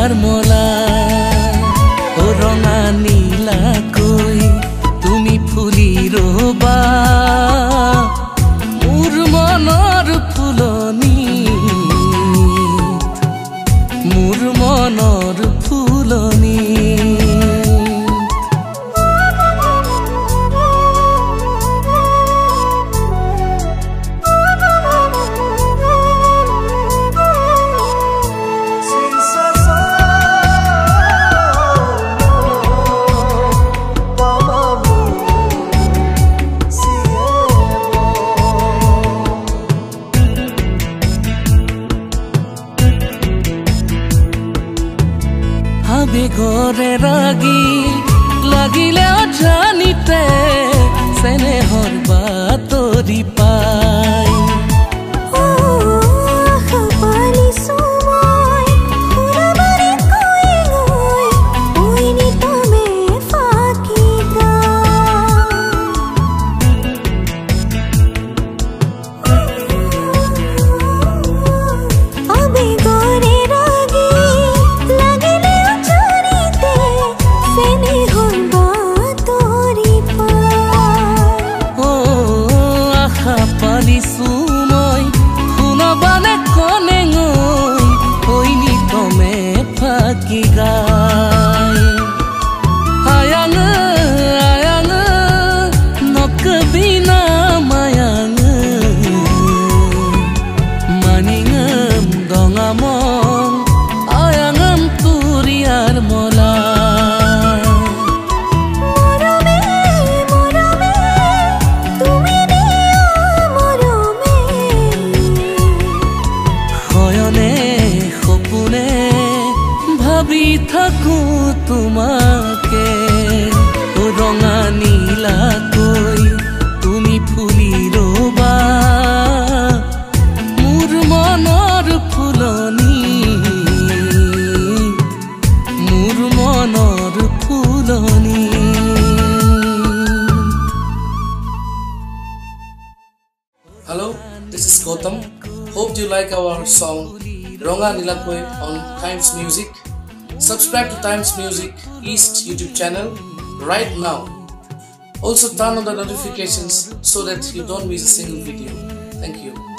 তুলিয়াৰ মলা ও ৰঙা নীলা কই তুমি ফুলি ৰবা মোৰ মনৰ ফুলনি মোৰ মনৰ ফুলনি বেগরে রাগি লাগিলে জানিতে স্নেহর বাতরি পাই থাকো তোমাকে ও রঙা নীলা কই তুমি ফুলি রবা মোর মনৰ ফুলনি মোৰ মনৰ ফুলনি Hello, this is Gautam. Hope you like our song Ronga Nilakoi on Times Music. Subscribe to Times Music East YouTube channel right now. Also turn on the notifications so that you don't miss a single video. Thank you.